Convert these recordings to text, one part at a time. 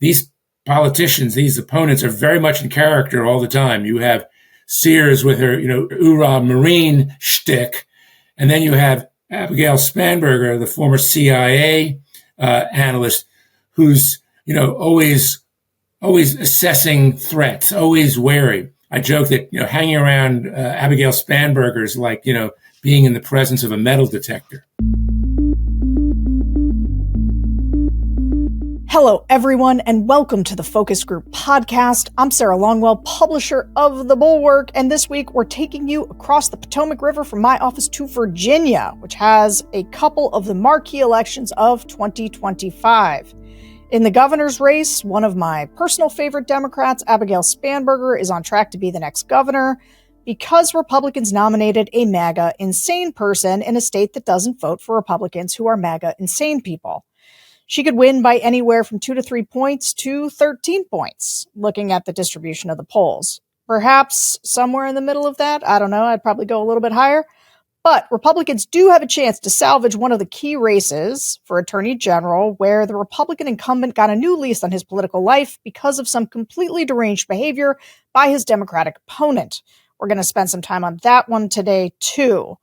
these politicians, these opponents are very much in character all the time. You have Sears with her, hoorah Marine shtick. And then you have Abigail Spanberger, the former CIA analyst, who's, always assessing threats, always wary. I joke that, hanging around Abigail Spanberger is like, being in the presence of a metal detector. Hello, everyone, and welcome to the Focus Group podcast. I'm Sarah Longwell, publisher of the Bulwark, and this week we're taking you across the Potomac River from my office to Virginia, which has a couple of the marquee elections of 2025. In the governor's race, one of my personal favorite Democrats, Abigail Spanberger, is on track to be the next governor because Republicans nominated a MAGA insane person in a state that doesn't vote for Republicans who are MAGA insane people. She could win by anywhere from 2 to 3 points to 13 points, looking at the distribution of the polls. Perhaps somewhere in the middle of that. I don't know. I'd probably go a little bit higher. But Republicans do have a chance to salvage one of the key races for Attorney General, where the Republican incumbent got a new lease on his political life because of some completely deranged behavior by his Democratic opponent. We're going to spend some time on that one today, too.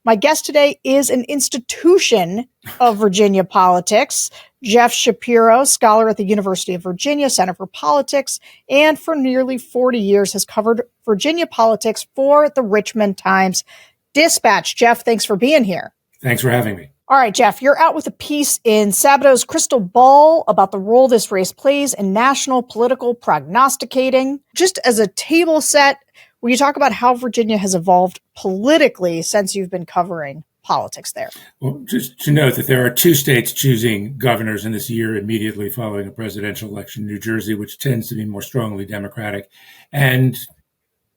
My guest today is an institution of Virginia politics, Jeff Schapiro, scholar at the University of Virginia, Center for Politics, and for nearly 40 years has covered Virginia politics for the Richmond Times-Dispatch. Jeff, thanks for being here. Thanks for having me. All right, Jeff, you're out with a piece in Sabato's Crystal Ball about the role this race plays in national political prognosticating. Just as a table set, will you talk about how Virginia has evolved politically since you've been covering politics there? Well, just to note that there are two states choosing governors in this year immediately following a presidential election, New Jersey, which tends to be more strongly Democratic, and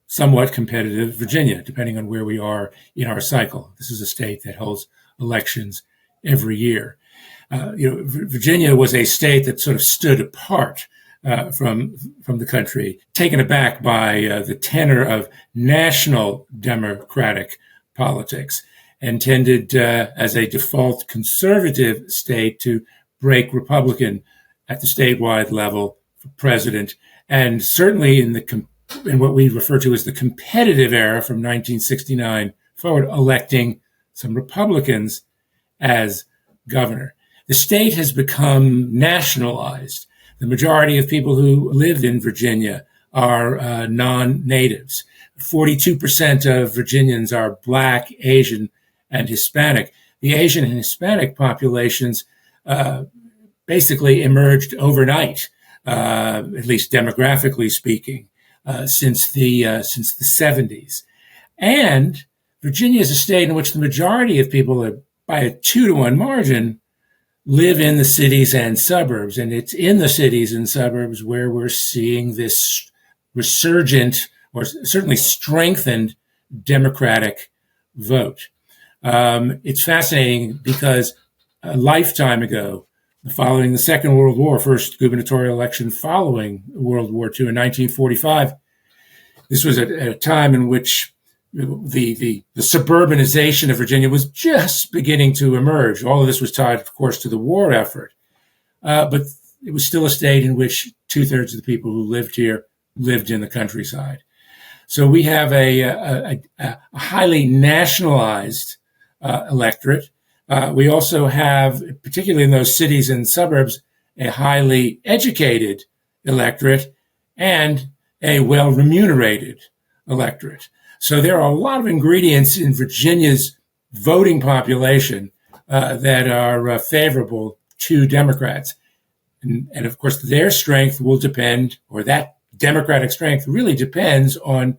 somewhat competitive Virginia, depending on where we are in our cycle. This is a state that holds elections every year. Virginia was a state that sort of stood apart from the country, taken aback by the tenor of national Democratic politics, and tended as a default conservative state to break Republican at the statewide level for president, and certainly in what we refer to as the competitive era from 1969 forward, electing some Republicans as governor. The state has become nationalized. The majority of people who live in Virginia are non-natives. 42% of Virginians are Black, Asian, and Hispanic. The Asian and Hispanic populations basically emerged overnight, at least demographically speaking, since the 70s. And Virginia is a state in which the majority of people, by a 2-to-1 margin, live in the cities and suburbs. And it's in the cities and suburbs where we're seeing this resurgent, or certainly strengthened, Democratic vote. It's fascinating because a lifetime ago, following the Second World War, first gubernatorial election following World War II in 1945, this was at a time in which the suburbanization of Virginia was just beginning to emerge. All of this was tied, of course, to the war effort. But it was still a state in which 2/3 of the people who lived here lived in the countryside. So we have a highly nationalized electorate. We also have, particularly in those cities and suburbs, a highly educated electorate and a well-remunerated electorate. So there are a lot of ingredients in Virginia's voting population that are favorable to Democrats. And of course, their strength will depend, or that Democratic strength really depends on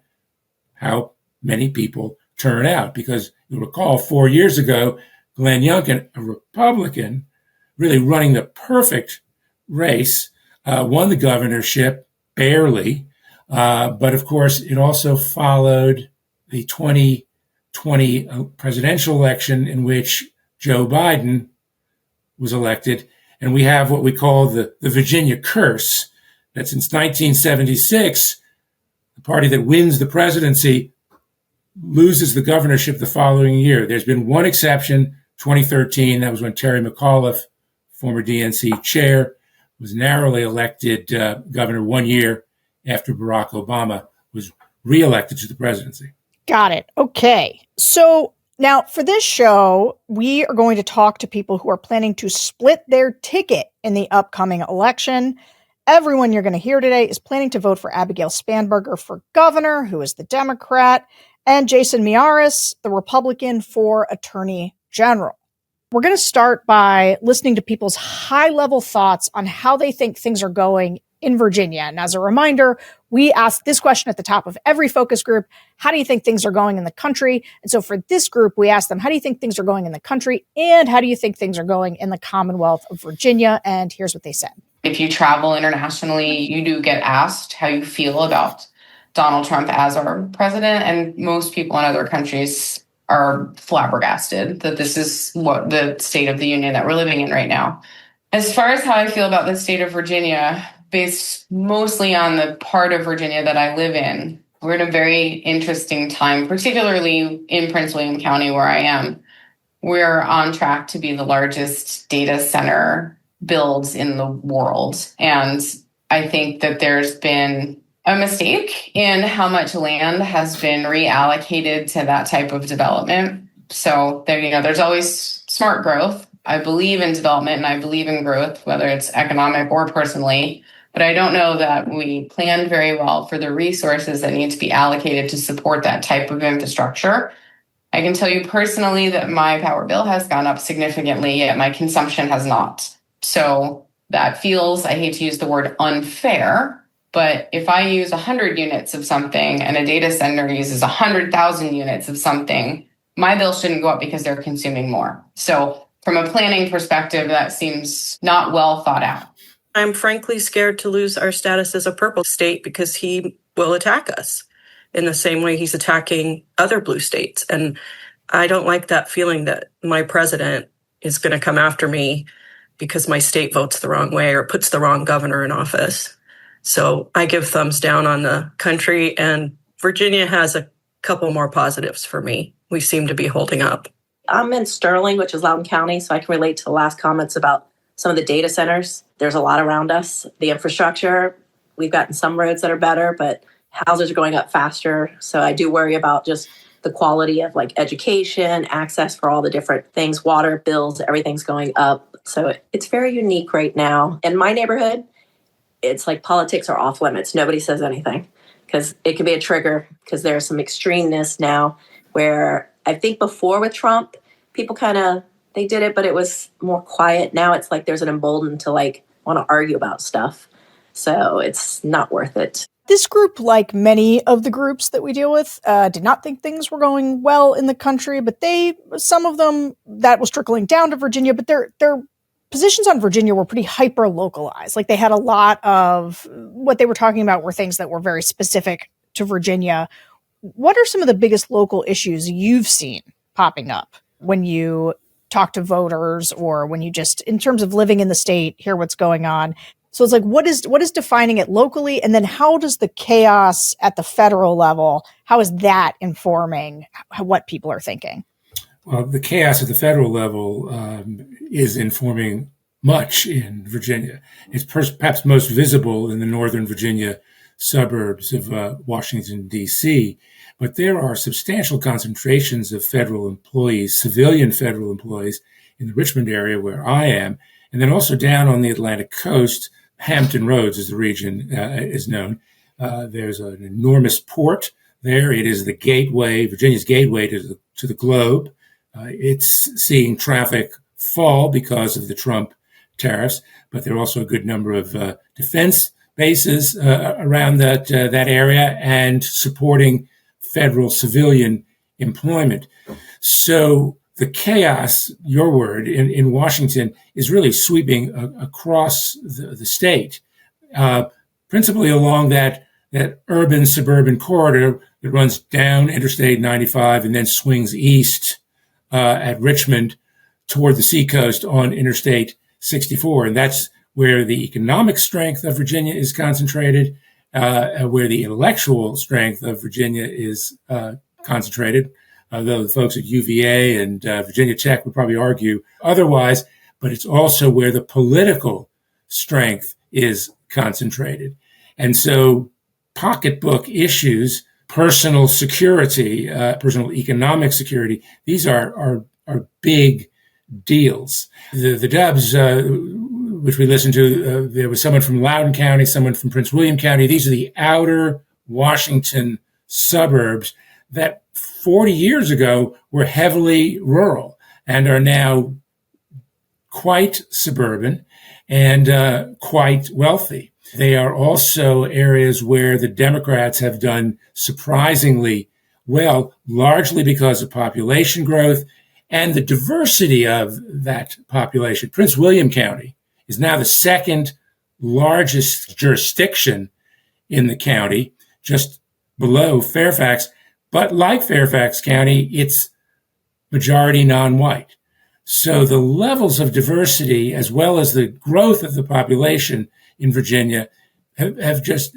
how many people turn out. Because you'll recall 4 years ago, Glenn Youngkin, a Republican, really running the perfect race, won the governorship barely. But of course, it also followed the 2020 presidential election in which Joe Biden was elected. And we have what we call the Virginia curse, that since 1976, the party that wins the presidency loses the governorship the following year. There's been one exception, 2013. That was when Terry McAuliffe, former DNC chair, was narrowly elected governor 1 year after Barack Obama was reelected to the presidency. Got it. Okay. So now for this show, we are going to talk to people who are planning to split their ticket in the upcoming election. Everyone you're going to hear today is planning to vote for Abigail Spanberger for governor, who is the Democrat, and Jason Miyares, the Republican, for attorney general. We're going to start by listening to people's high-level thoughts on how they think things are going in Virginia. And as a reminder, we ask this question at the top of every focus group: how do you think things are going in the country? And so for this group, we ask them, how do you think things are going in the country? And how do you think things are going in the Commonwealth of Virginia? And here's what they said. If you travel internationally, you do get asked how you feel about Donald Trump as our president. And most people in other countries are flabbergasted that this is what the state of the union that we're living in right now. As far as how I feel about the state of Virginia, based mostly on the part of Virginia that I live in, we're in a very interesting time, particularly in Prince William County where I am. We're on track to be the largest data center builds in the world. And I think that there's been a mistake in how much land has been reallocated to that type of development. So there's always smart growth. I believe in development and I believe in growth, whether it's economic or personally. But I don't know that we planned very well for the resources that need to be allocated to support that type of infrastructure. I can tell you personally that my power bill has gone up significantly, yet my consumption has not. So that feels, I hate to use the word unfair, but if I use 100 units of something and a data center uses 100,000 units of something, my bill shouldn't go up because they're consuming more. So from a planning perspective, that seems not well thought out. I'm frankly scared to lose our status as a purple state because he will attack us in the same way he's attacking other blue states. And I don't like that feeling that my president is going to come after me because my state votes the wrong way or puts the wrong governor in office. So I give thumbs down on the country, and Virginia has a couple more positives for me. We seem to be holding up. I'm in Sterling, which is Loudoun County, so I can relate to the last comments about some of the data centers. There's a lot around us. The infrastructure, we've gotten some roads that are better, but houses are going up faster. So I do worry about just the quality of like education, access for all the different things, water bills, everything's going up. So it's very unique right now. In my neighborhood, it's like politics are off limits. Nobody says anything because it can be a trigger because there's some extremeness now where I think before with Trump, people they did it, but it was more quiet. Now it's like there's an emboldened to like want to argue about stuff. So it's not worth it. This group, like many of the groups that we deal with, did not think things were going well in the country, but some of them, that was trickling down to Virginia, but their positions on Virginia were pretty hyper-localized. Like they had a lot of what they were talking about were things that were very specific to Virginia. What are some of the biggest local issues you've seen popping up when you talk to voters or when you just, in terms of living in the state, hear what's going on? So it's like, what is defining it locally? And then how does the chaos at the federal level, how is that informing what people are thinking? Well, the chaos at the federal level is informing much in Virginia. It's perhaps most visible in the Northern Virginia suburbs of Washington, D.C., but there are substantial concentrations of federal employees, civilian federal employees, in the Richmond area where I am, and then also down on the Atlantic coast. Hampton Roads, as the region is known. There's an enormous port there. It is the gateway, Virginia's gateway to the globe. It's seeing traffic fall because of the Trump tariffs, but there are also a good number of defense bases around that area and supporting federal civilian employment. So the chaos, your word, in Washington is really sweeping across the state, principally along that urban suburban corridor that runs down Interstate 95 and then swings east at Richmond toward the seacoast on Interstate 64. And that's where the economic strength of Virginia is concentrated, where the intellectual strength of Virginia is concentrated. Though the folks at UVA and Virginia Tech would probably argue otherwise, but it's also where the political strength is concentrated. And so pocketbook issues, personal security, personal economic security, these are big deals. The Dubs, which we listened to, there was someone from Loudoun County, someone from Prince William County. These are the outer Washington suburbs that 40 years ago were heavily rural and are now quite suburban and quite wealthy. They are also areas where the Democrats have done surprisingly well, largely because of population growth and the diversity of that population. Prince William County is now the second largest jurisdiction in the county, just below Fairfax. But like Fairfax County, it's majority non-white. So the levels of diversity, as well as the growth of the population in Virginia, have just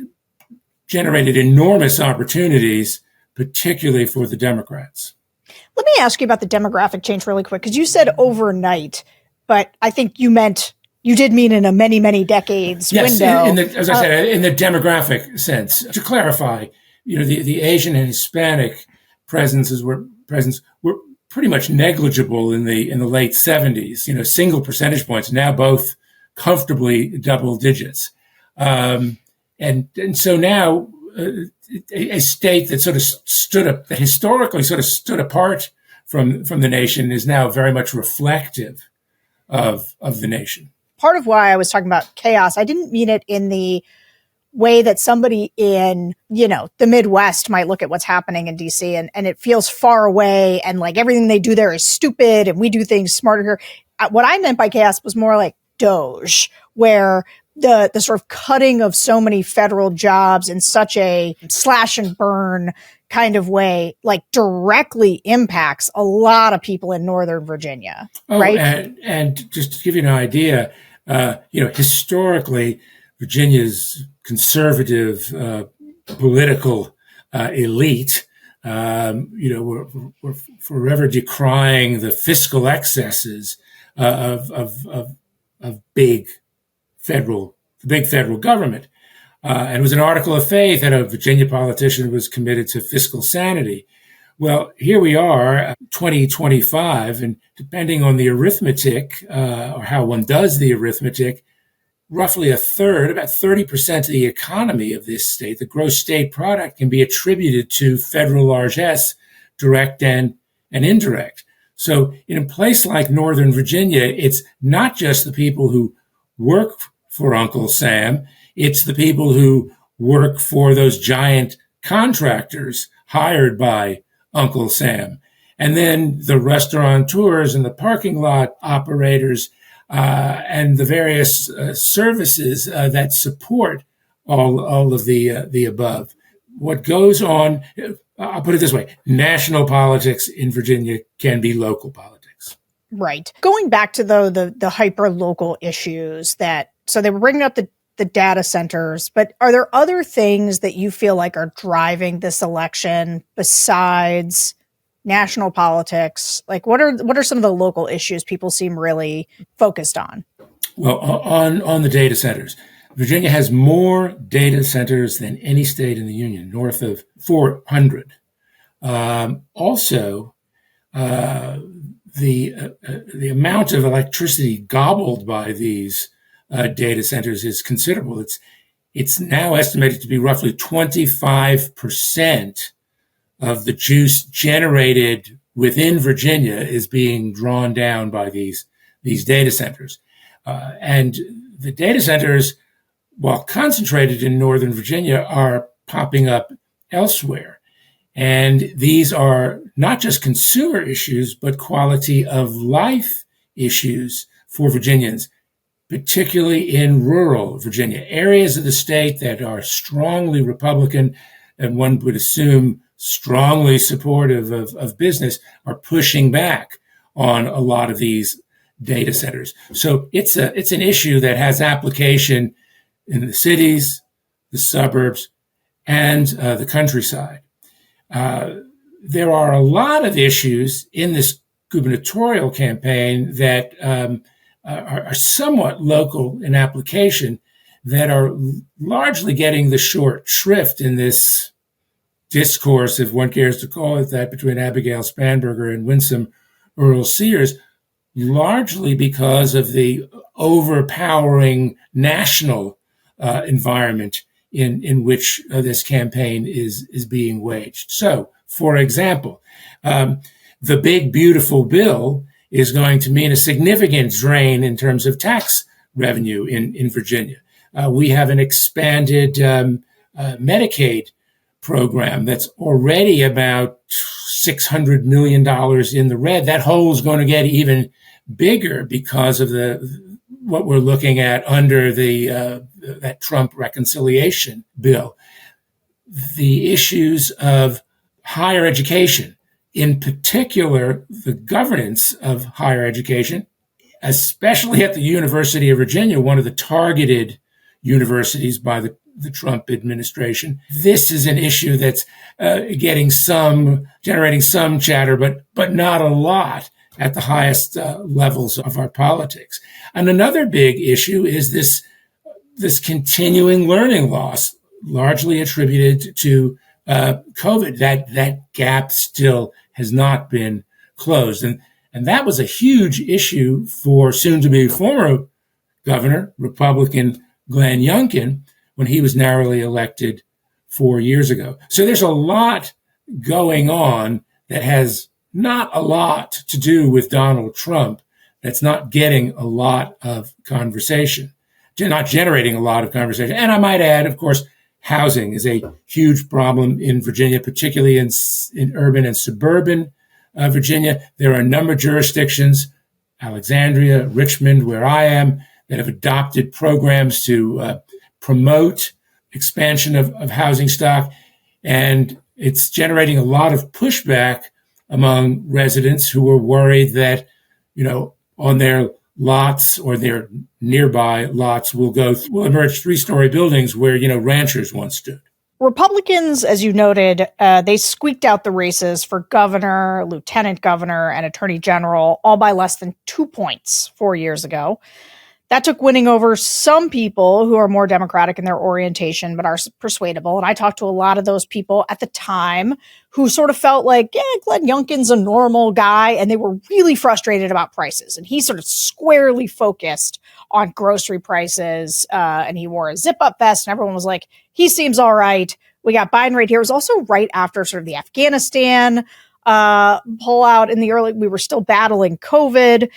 generated enormous opportunities, particularly for the Democrats. Let me ask you about the demographic change really quick, because you said overnight, but I think you did mean in a many, many decades window. As I said, in the demographic sense. To clarify, the Asian and Hispanic presence were pretty much negligible in the late 70s. Single percentage points. Now both comfortably double digits, and so now a state that that historically stood apart from the nation is now very much reflective of the nation. Part of why I was talking about chaos, I didn't mean it in the way that somebody in, the Midwest might look at what's happening in DC and it feels far away and like everything they do there is stupid and we do things smarter here. What I meant by chaos was more like Doge, where the sort of cutting of so many federal jobs in such a slash and burn kind of way, like directly impacts a lot of people in Northern Virginia, right? And just to give you an idea, historically, Virginia's conservative political elite, were forever decrying the fiscal excesses of big federal government. And it was an article of faith that a Virginia politician was committed to fiscal sanity. Well, here we are, 2025, and depending on the arithmetic, or how one does the arithmetic, roughly a third, about 30% of the economy of this state, the gross state product, can be attributed to federal largesse, direct and indirect. So in a place like Northern Virginia, it's not just the people who work for Uncle Sam, it's the people who work for those giant contractors hired by Uncle Sam. And then the restaurateurs and the parking lot operators and the various services that support all of the above. What goes on, I'll put it this way, national politics in Virginia can be local politics. Right. Going back to the hyper-local issues so they were bringing up the data centers, but are there other things that you feel like are driving this election besides national politics? Like what are some of the local issues people seem really focused on? Well, on the data centers, Virginia has more data centers than any state in the union, north of 400. Also, the amount of electricity gobbled by these data centers is considerable. It's now estimated to be roughly 25% of the juice generated within Virginia is being drawn down by these data centers. And the data centers, while concentrated in Northern Virginia, are popping up elsewhere. And these are not just consumer issues, but quality of life issues for Virginians, particularly in rural Virginia, areas of the state that are strongly Republican and one would assume strongly supportive of business are pushing back on a lot of these data centers. So it's an issue that has application in the cities, the suburbs, and the countryside. There are a lot of issues in this gubernatorial campaign that are somewhat local in application that are largely getting the short shrift in this discourse, if one cares to call it that, between Abigail Spanberger and Winsome Earle-Sears, largely because of the overpowering national environment in which this campaign is being waged. So, for example, the big, beautiful bill is going to mean a significant drain in terms of tax revenue in Virginia. We have an expanded Medicaid program that's already about $600 million in the red. That hole is going to get even bigger because of what we're looking at under that Trump reconciliation bill. The issues of higher education, in particular, the governance of higher education, especially at the University of Virginia, one of the targeted universities by the Trump administration. This is an issue that's generating some chatter, but not a lot at the highest levels of our politics. And another big issue is this continuing learning loss, largely attributed to COVID. That gap still has not been closed. And that was a huge issue for soon-to-be former governor, Republican Glenn Youngkin, when he was narrowly elected 4 years ago. So there's a lot going on that has not a lot to do with Donald Trump, that's not getting a lot of conversation, not generating a lot of conversation. And I might add, of course, housing is a huge problem in Virginia, particularly in urban and suburban Virginia. There are a number of jurisdictions, Alexandria, Richmond, where I am, that have adopted programs to promote expansion of housing stock. And it's generating a lot of pushback among residents who are worried that, on their lots or their nearby lots will emerge three-story buildings where, ranchers once stood. Republicans, as you noted, they squeaked out the races for governor, lieutenant governor, and attorney general all by less than 2 points 4 years ago. That took winning over some people who are more Democratic in their orientation but are persuadable. And I talked to a lot of those people at the time who sort of felt like, Glenn Youngkin's a normal guy, and they were really frustrated about prices. And he sort of squarely focused on grocery prices, and he wore a zip-up vest, and everyone was like, he seems all right. We got Biden right here. It was also right after sort of the Afghanistan pullout in the early, we were still battling COVID.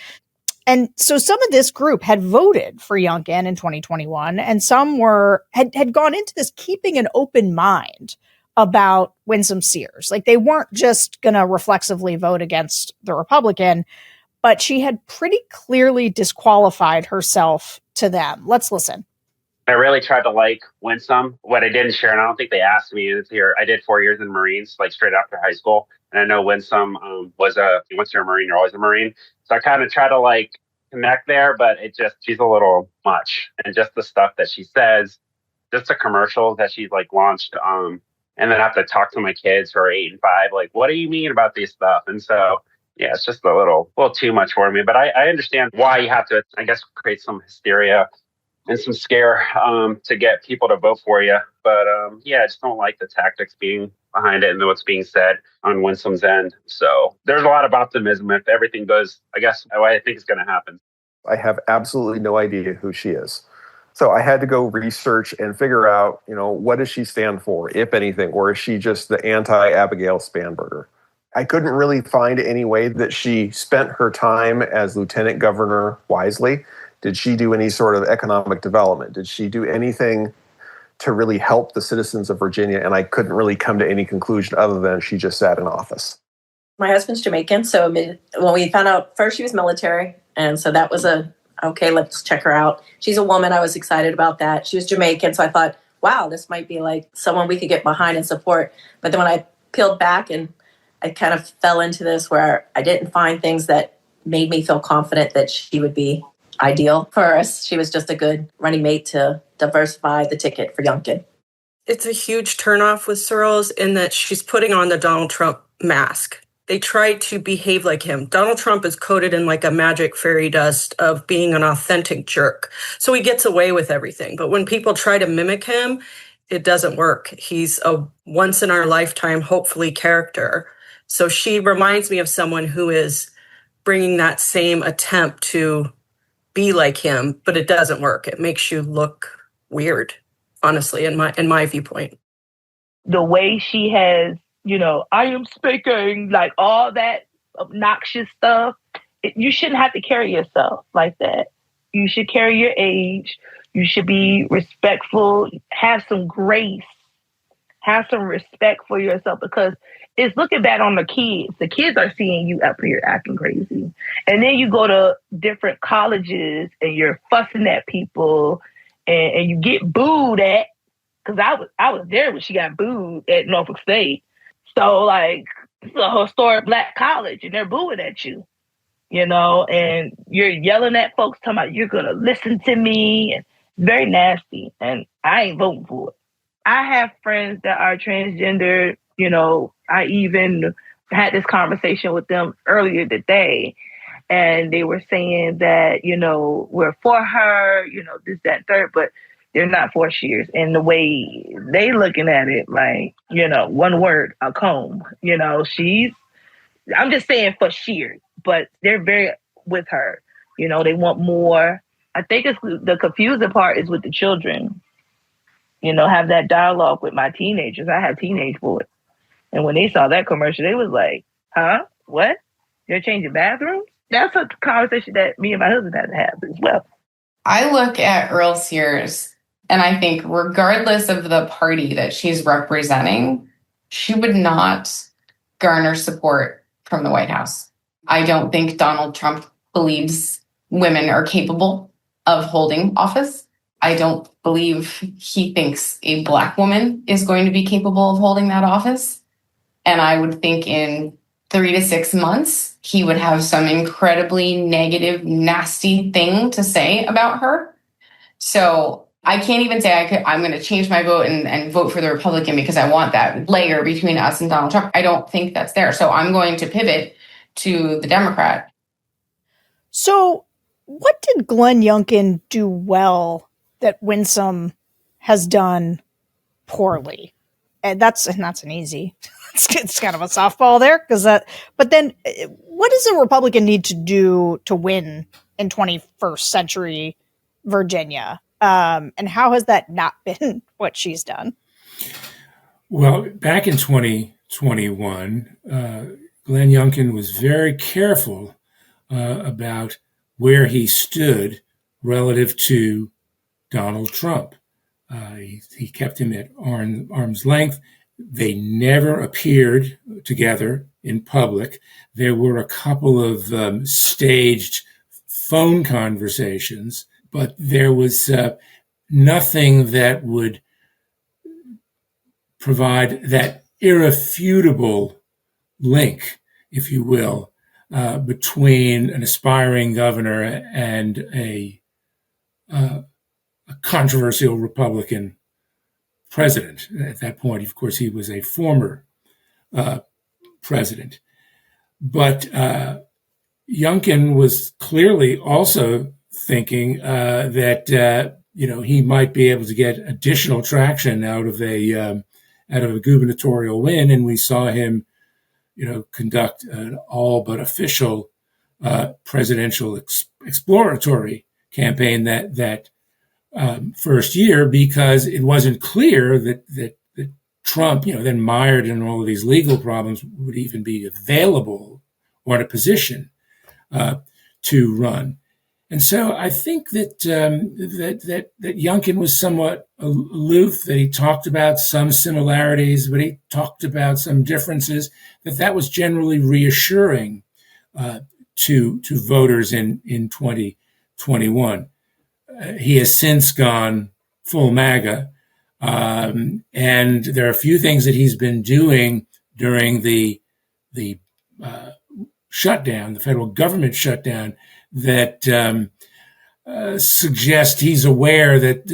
And so some of this group had voted for Youngkin in 2021, and some had gone into this keeping an open mind about Winsome Sears. Like, they weren't just going to reflexively vote against the Republican, but she had pretty clearly disqualified herself to them. Let's listen. I really tried to like Winsome. What I didn't share, and I don't think they asked me this here, I did 4 years in the Marines, like straight after high school. And I know Winsome once you're a Marine, you're always a Marine. So I kind of try to connect there, but she's a little much. And just the stuff that she says, just the commercials that she's launched. And then I have to talk to my kids who are 8 and 5, what do you mean about this stuff? And so, yeah, it's just a little too much for me. But I understand why you have to, I guess, create some hysteria and some scare to get people to vote for you. But I just don't like the tactics being behind it and what's being said on Winsome's end. So there's a lot of optimism if everything goes, I guess, the way I think is going to happen. I have absolutely no idea who she is. So I had to go research and figure out, what does she stand for, if anything, or is she just the anti-Abigail Spanberger? I couldn't really find any way that she spent her time as lieutenant governor wisely. Did she do any sort of economic development? Did she do anything to really help the citizens of Virginia? And I couldn't really come to any conclusion other than she just sat in office. My husband's Jamaican, so when we found out, first she was military, and so that was okay, let's check her out. She's a woman. I was excited about that. She was Jamaican, so I thought, wow, this might be someone we could get behind and support. But then when I peeled back and I kind of fell into this where I didn't find things that made me feel confident that she would be ideal for us. She was just a good running mate to diversify the ticket for Youngkin. It's a huge turnoff with Searles in that she's putting on the Donald Trump mask. they try to behave like him. Donald Trump is coated in like a magic fairy dust of being an authentic jerk. So he gets away with everything. But when people try to mimic him, it doesn't work. He's a once in our lifetime, hopefully, character. So she reminds me of someone who is bringing that same attempt to be like him, but it doesn't work. It makes you look weird, honestly, in my viewpoint. The way she has, I am speaking, like all that obnoxious stuff, you shouldn't have to carry yourself like that. You should carry your age. You should be respectful, have some grace, have some respect for yourself, because it's looking bad on the kids. The kids are seeing you up here acting crazy. And then you go to different colleges and you're fussing at people and you get booed at, because I was there when she got booed at Norfolk State. So, like, it's a historic Black college, and they're booing at you, and you're yelling at folks, talking about you're going to listen to me. And very nasty, and I ain't voting for it. I have friends that are transgender. I even had this conversation with them earlier today, and they were saying that, we're for her, this, that, third, but they're not for Shears. And the way they looking at it, like, one word, a comb. I'm just saying for Shears, but they're very with her. They want more. I think it's the confusing part is with the children. Have that dialogue with my teenagers. I have teenage boys. And when they saw that commercial, they was like, huh? What? You're changing bathrooms? That's a conversation that me and my husband had to have as well. I look at Earle-Sears and I think regardless of the party that she's representing, she would not garner support from the White House. I don't think Donald Trump believes women are capable of holding office. I don't believe he thinks a Black woman is going to be capable of holding that office. And I would think in 3 to 6 months, he would have some incredibly negative, nasty thing to say about her. So I can't even say I'm going to change my vote and vote for the Republican because I want that layer between us and Donald Trump. I don't think that's there. So I'm going to pivot to the Democrat. So what did Glenn Youngkin do well that Winsome has done poorly? And that's an easy, it's kind of a softball there but then what does a Republican need to do to win in 21st century Virginia? And how has that not been what she's done? Well, back in 2021, Glenn Youngkin was very careful about where he stood relative to Donald Trump. He kept him at arm's length. They never appeared together in public. There were a couple of staged phone conversations, but there was nothing that would provide that irrefutable link, if you will, between an aspiring governor and a controversial Republican president. At that point, of course, he was a former president. But Youngkin was clearly also thinking that he might be able to get additional traction out of a gubernatorial win, and we saw him, conduct an all but official presidential exploratory campaign that first year, because it wasn't clear that Trump, then mired in all of these legal problems, would even be available or in a position to run. And so I think that Youngkin was somewhat aloof, that he talked about some similarities, but he talked about some differences, that was generally reassuring to voters in 2021. He has since gone full MAGA, and there are a few things that he's been doing during the shutdown, the federal government shutdown, that suggest he's aware that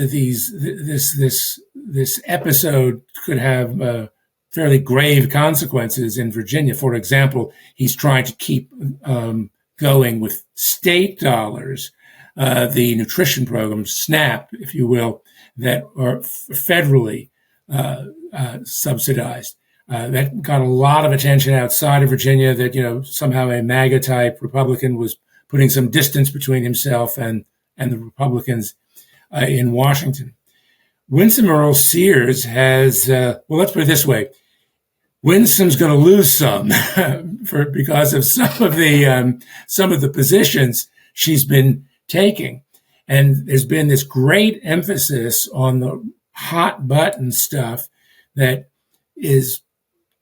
this episode could have fairly grave consequences in Virginia. For example, he's trying to keep going with state dollars, the nutrition programs, SNAP, if you will, that are federally subsidized. That got a lot of attention outside of Virginia, that, somehow a MAGA type Republican was putting some distance between himself and the Republicans in Washington. Winsome Earle-Sears has, let's put it this way. Winsome's going to lose some because of some of the positions she's been taking. And there's been this great emphasis on the hot button stuff that is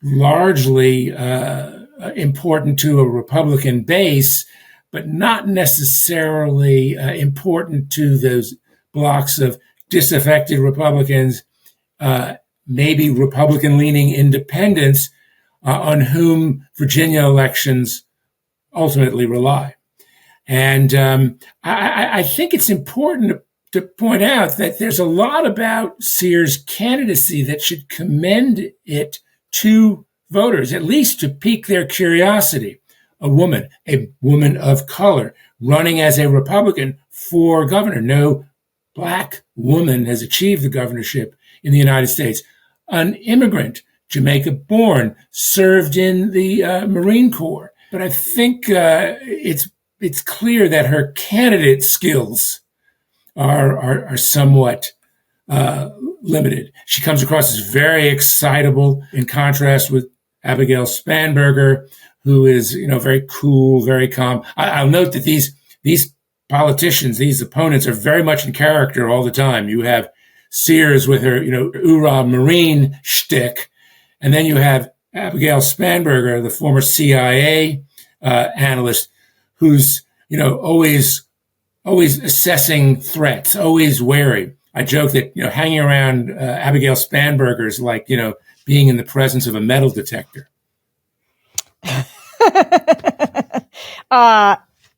largely important to a Republican base, but not necessarily important to those blocks of disaffected Republicans, maybe Republican-leaning independents, on whom Virginia elections ultimately rely. And I think it's important to point out that there's a lot about Sears' candidacy that should commend it to voters, at least to pique their curiosity. A woman of color, running as a Republican for governor. No Black woman has achieved the governorship in the United States. An immigrant, Jamaica-born, served in the Marine Corps. But I think it's clear that her candidate skills are somewhat limited. She comes across as very excitable, in contrast with Abigail Spanberger, who is, very cool, very calm. I'll note that these politicians, these opponents, are very much in character all the time. You have Sears with her, hoorah Marine shtick, and then you have Abigail Spanberger, the former CIA analyst, who's, always assessing threats, always wary. I joke that, hanging around Abigail Spanberger is like, being in the presence of a metal detector.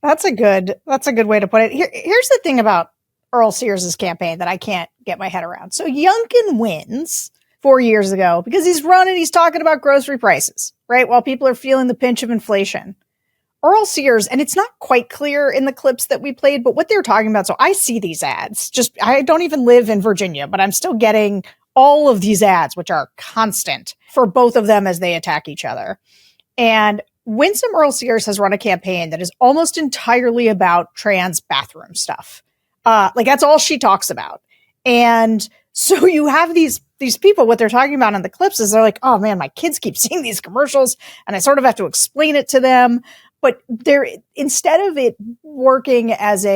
That's a good way to put it. Here's the thing about Earle-Sears' campaign that I can't get my head around. So Youngkin wins 4 years ago because he's talking about grocery prices, right? While people are feeling the pinch of inflation. Earle-Sears, and it's not quite clear in the clips that we played, but what they're talking about. So I see these ads. I don't even live in Virginia, but I'm still getting all of these ads, which are constant for both of them as they attack each other. And Winsome Earle-Sears has run a campaign that is almost entirely about trans bathroom stuff. That's all she talks about. And so you have these people, what they're talking about in the clips is they're like, oh man, my kids keep seeing these commercials and I sort of have to explain it to them. But instead of it working as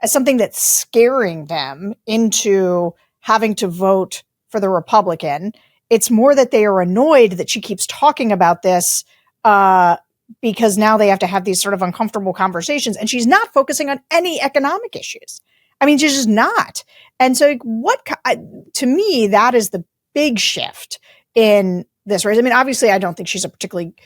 something that's scaring them into having to vote for the Republican, it's more that they are annoyed that she keeps talking about this because now they have to have these sort of uncomfortable conversations, and she's not focusing on any economic issues. I mean, she's just not. And so to me, that is the big shift in this race. I mean, obviously, I don't think she's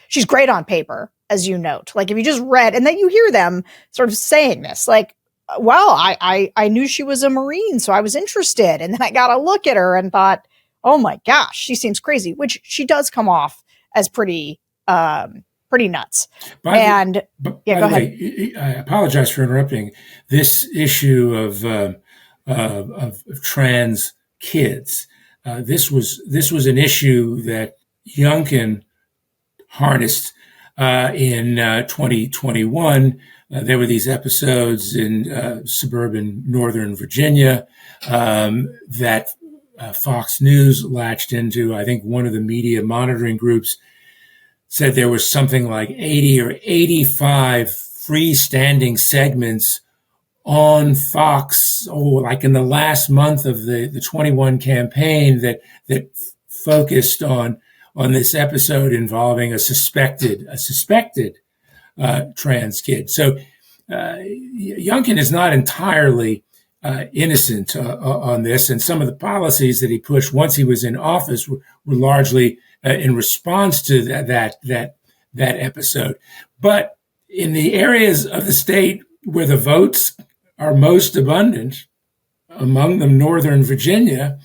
she's great on paper, as you note. Like, if you just read, and then you hear them sort of saying this, like, well, I knew she was a Marine, so I was interested. And then I got a look at her and thought, oh my gosh, she seems crazy, which she does come off as pretty nuts. Go ahead. I apologize for interrupting. This issue of trans kids, this was an issue that Youngkin harnessed in 2021. There were these episodes in suburban Northern Virginia that Fox News latched into. I think one of the media monitoring groups said there was something like 80 or 85 freestanding segments on Fox, like in the last month of the 21 campaign that focused on this episode involving a suspected trans kid. So Youngkin is not entirely innocent on this, and some of the policies that he pushed once he was in office were largely in response to that episode. But in the areas of the state where the votes are most abundant, among them Northern Virginia,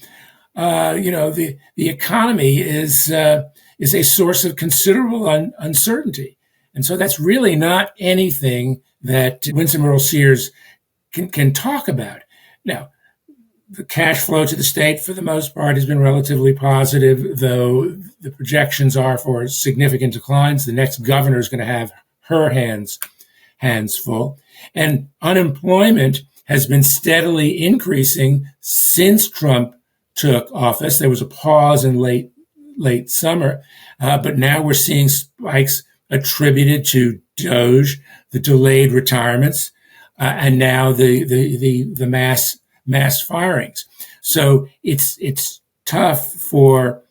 the economy is a source of considerable uncertainty. And so that's really not anything that Winsome Earle-Sears can talk about. Now, the cash flow to the state, for the most part, has been relatively positive, though the projections are for significant declines. The next governor is going to have her hands full. And unemployment has been steadily increasing since Trump took office. There was a pause in late summer, but now we're seeing spikes attributed to DOGE, the delayed retirements, and now the mass firings. So it's tough for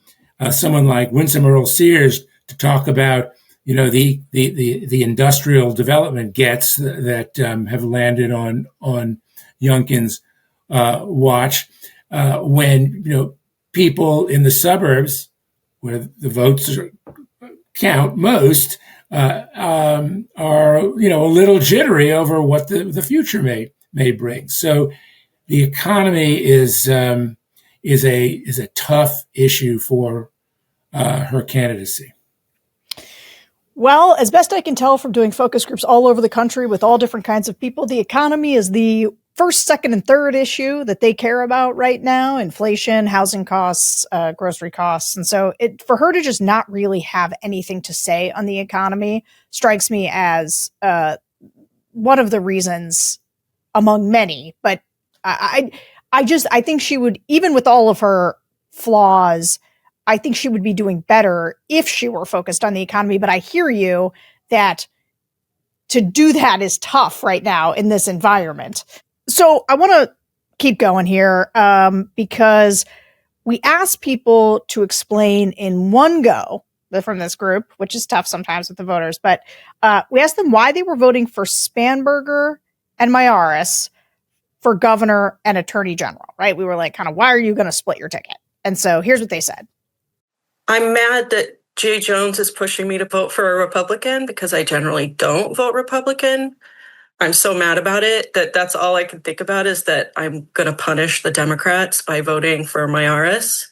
someone like Winsome Earle-Sears to talk about, the industrial development gets that have landed on Youngkin's watch, when people in the suburbs where the votes count most are a little jittery over what the future may bring. So the economy is a tough issue for her candidacy. Well, as best I can tell from doing focus groups all over the country with all different kinds of people, the economy is the first, second, and third issue that they care about right now: inflation, housing costs, grocery costs. And so for her to just not really have anything to say on the economy strikes me as one of the reasons among many. But I think she would, even with all of her flaws, I think she would be doing better if she were focused on the economy. But I hear you that to do that is tough right now in this environment. So I want to keep going here because we asked people to explain in one go from this group, which is tough sometimes with the voters, but we asked them why they were voting for Spanberger and Miyares for governor and attorney general, right? We were like, kind of, why are you going to split your ticket? And so here's what they said. I'm mad that Jay Jones is pushing me to vote for a Republican because I generally don't vote Republican. I'm so mad about it that's all I can think about is that I'm going to punish the Democrats by voting for Miyares.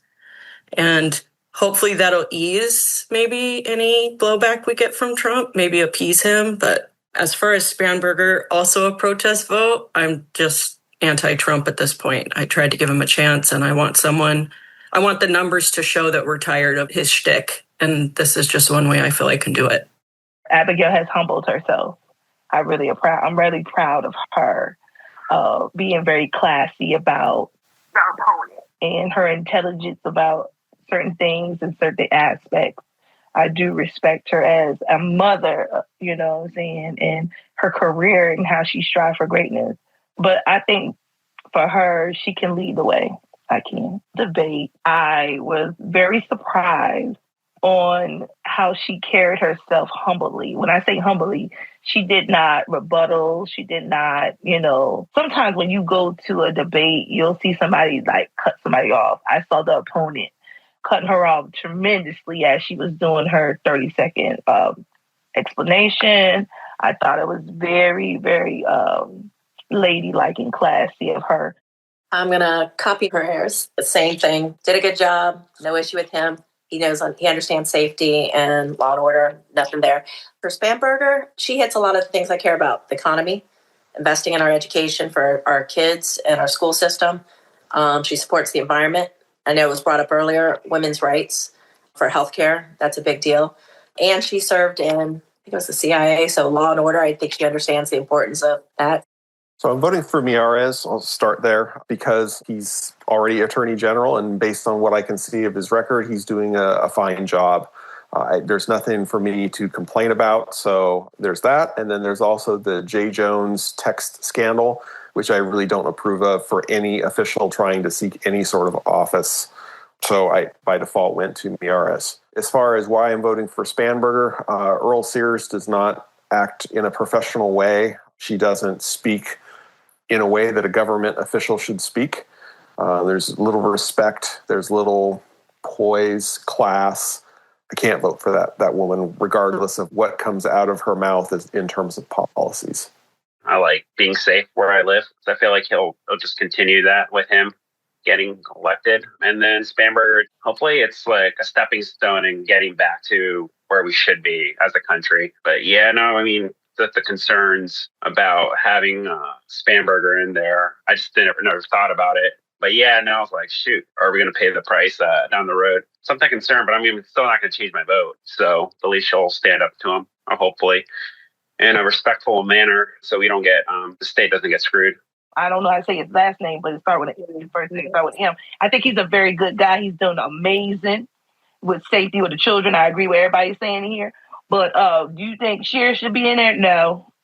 And hopefully that'll ease maybe any blowback we get from Trump, maybe appease him. But as far as Spanberger, also a protest vote, I'm just anti-Trump at this point. I tried to give him a chance, and I want the numbers to show that we're tired of his shtick. And this is just one way I feel I can do it. Abigail has humbled herself. I'm really proud of her being very classy about her opponent and her intelligence about certain things and certain aspects. I do respect her as a mother, you know what I'm saying, and her career and how she strives for greatness. But I think for her, she can lead the way. I can. Debate. I was very surprised on how she carried herself humbly. When I say humbly, she did not rebuttal. She did not, sometimes when you go to a debate, you'll see somebody like cut somebody off. I saw the opponent cutting her off tremendously as she was doing her 30-second explanation. I thought it was very, very ladylike and classy of her. I'm going to copy hers. The same thing. Did a good job. No issue with him. He understands safety and law and order. Nothing there. For Spanberger, she hits a lot of things I care about. The economy, investing in our education for our kids and our school system. She supports the environment. I know it was brought up earlier, women's rights for healthcare. That's a big deal. And she served in, I think it was the CIA, so law and order. I think she understands the importance of that. So I'm voting for Miyares. I'll start there because he's already Attorney General, and based on what I can see of his record, he's doing a fine job. There's nothing for me to complain about, so there's that. And then there's also the Jay Jones text scandal, which I really don't approve of for any official trying to seek any sort of office. So I, by default, went to Miyares. As far as why I'm voting for Spanberger, Earle-Sears does not act in a professional way. She doesn't speak in a way that a government official should speak. There's little respect. There's little poise, class. I can't vote for that woman, regardless of what comes out of her mouth in terms of policies. I like being safe where I live. So I feel like he'll just continue that with him. getting elected. And then Spanberger, hopefully it's like a stepping stone in getting back to where we should be as a country. But yeah, no, I mean, the concerns about having Spanberger in there, I just never thought about it. But yeah, now I was like, shoot, are we going to pay the price down the road? Something concerned, but I mean, it's still not going to change my vote. So at least she'll stand up to him, hopefully, in a respectful manner, so we don't get the state doesn't get screwed. I don't know how to say his last name, but it starts with an M. His first name starts with M. I think he's a very good guy. He's doing amazing with safety with the children. I agree with everybody saying here. But do you think Shears should be in there?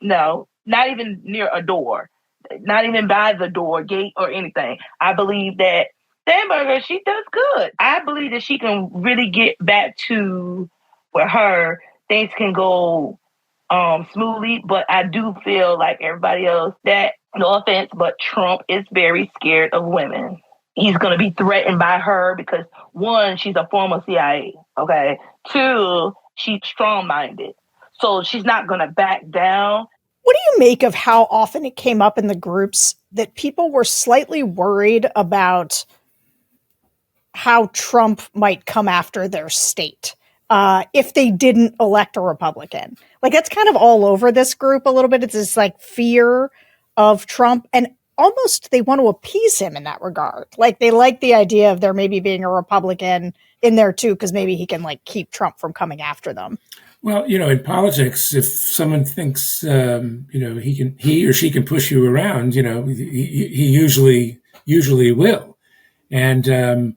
No, not even near a door, not even by the door, gate, or anything. I believe that Spanberger, she does good. I believe that she can really get back to where things can go smoothly, but I do feel like everybody else that, no offense, but Trump is very scared of women. He's going to be threatened by her because, one, she's a former CIA, okay? Two, she's strong-minded, so she's not going to back down. What do you make of how often it came up in the groups that people were slightly worried about how Trump might come after their state if they didn't elect a Republican? Like, that's kind of all over this group a little bit. It's this like fear of Trump, and almost they want to appease him in that regard. Like, they like the idea of there maybe being a Republican in there too, because maybe he can like keep Trump from coming after them. Well, in politics, if someone thinks, he or she can push you around, he usually will. And,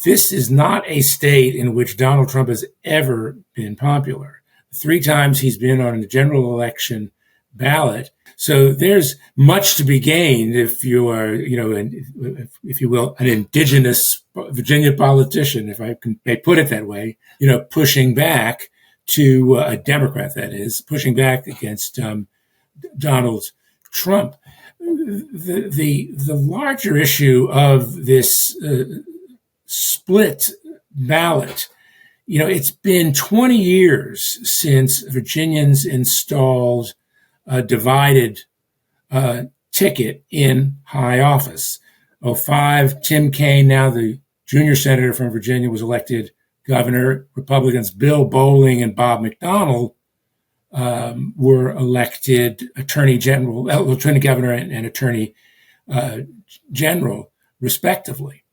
this is not a state in which Donald Trump has ever been popular. 3 times he's been on the general election ballot. So there's much to be gained if you are, if you will, an indigenous Virginia politician, if I may put it that way, pushing back to a Democrat, that is, pushing back against Donald Trump. The larger issue of this split ballot, it's been 20 years since Virginians installed a divided ticket in high office. 2005, Tim Kaine, now the junior senator from Virginia, was elected governor. Republicans Bill Bolling and Bob McDonnell were elected attorney governor and attorney general, respectively.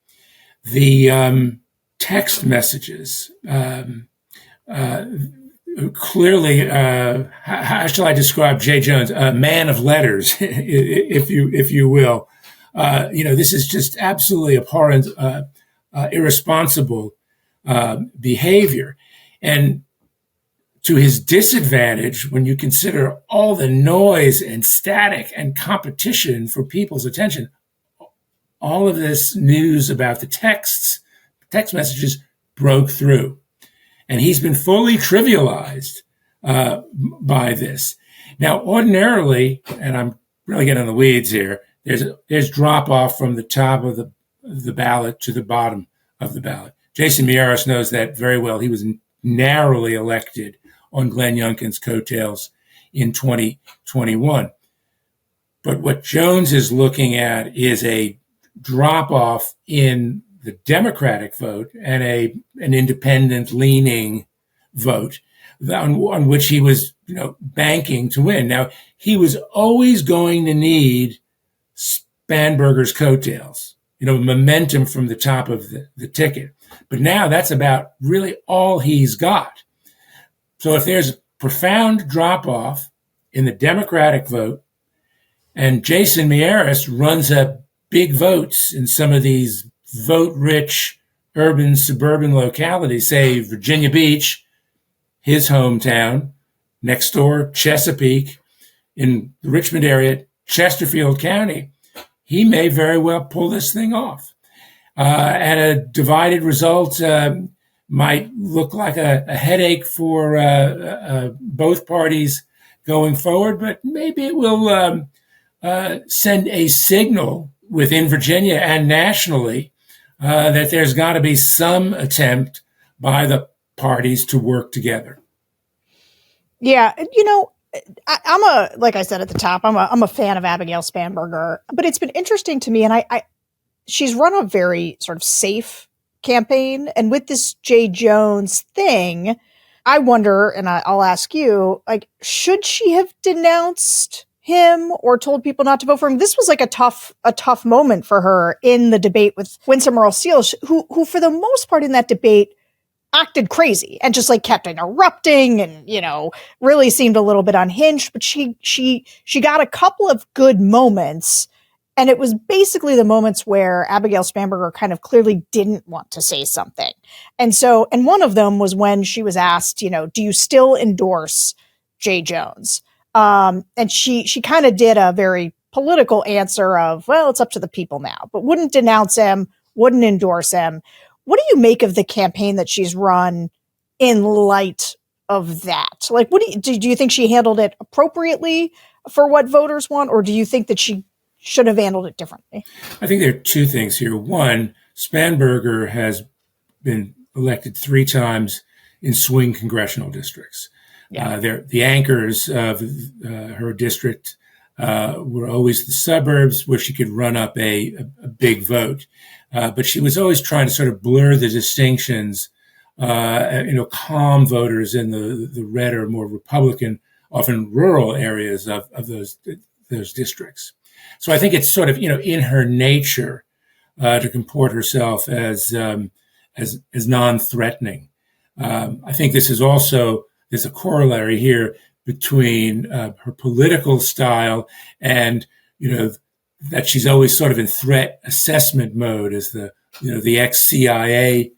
The text messages clearly, how shall I describe Jay Jones? A man of letters, if you will. This is just absolutely abhorrent, irresponsible behavior. And to his disadvantage, when you consider all the noise and static and competition for people's attention, all of this news about the text messages broke through. And he's been fully trivialized by this. Now, ordinarily, and I'm really getting in the weeds here, there's drop off from the top of the ballot to the bottom of the ballot. Jason Miyares knows that very well. He was narrowly elected on Glenn Youngkin's coattails in 2021. But what Jones is looking at is a drop off in the Democratic vote and an independent leaning vote on which he was, banking to win. Now, he was always going to need Spanberger's coattails, momentum from the top of the ticket. But now that's about really all he's got. So if there's a profound drop off in the Democratic vote and Jason Miyares runs up big votes in some of these vote-rich urban, suburban localities, say Virginia Beach, his hometown, next door, Chesapeake, in the Richmond area, Chesterfield County, he may very well pull this thing off. And a divided result might look like a headache for both parties going forward, but maybe it will send a signal within Virginia and nationally that there's got to be some attempt by the parties to work together. Yeah, like I said at the top, I'm a fan of Abigail Spanberger, but it's been interesting to me, and she's run a very sort of safe campaign. And with this Jay Jones thing, I wonder, and I'll ask you, like, should she have denounced him or told people not to vote for him? This was like a tough moment for her in the debate with Winsome Earle-Sears, who for the most part in that debate acted crazy and just like kept interrupting and, really seemed a little bit unhinged, but she got a couple of good moments. And it was basically the moments where Abigail Spanberger kind of clearly didn't want to say something. And one of them was when she was asked, do you still endorse Jay Jones? And she kind of did a very political answer of, well, it's up to the people now, but wouldn't denounce him, wouldn't endorse him. What do you make of the campaign that she's run in light of that? Like, what do you think she handled it appropriately for what voters want, or do you think that she should have handled it differently? I think there are two things here. One, Spanberger has been elected 3 times in swing congressional districts. Yeah. The anchors of her district were always the suburbs where she could run up a big vote. But she was always trying to sort of blur the distinctions, calm voters in the red or more Republican, often rural areas of those districts. So I think it's sort of, in her nature to comport herself as non-threatening. I think this is also, there's a corollary here between her political style and, that she's always sort of in threat assessment mode as the ex-CIA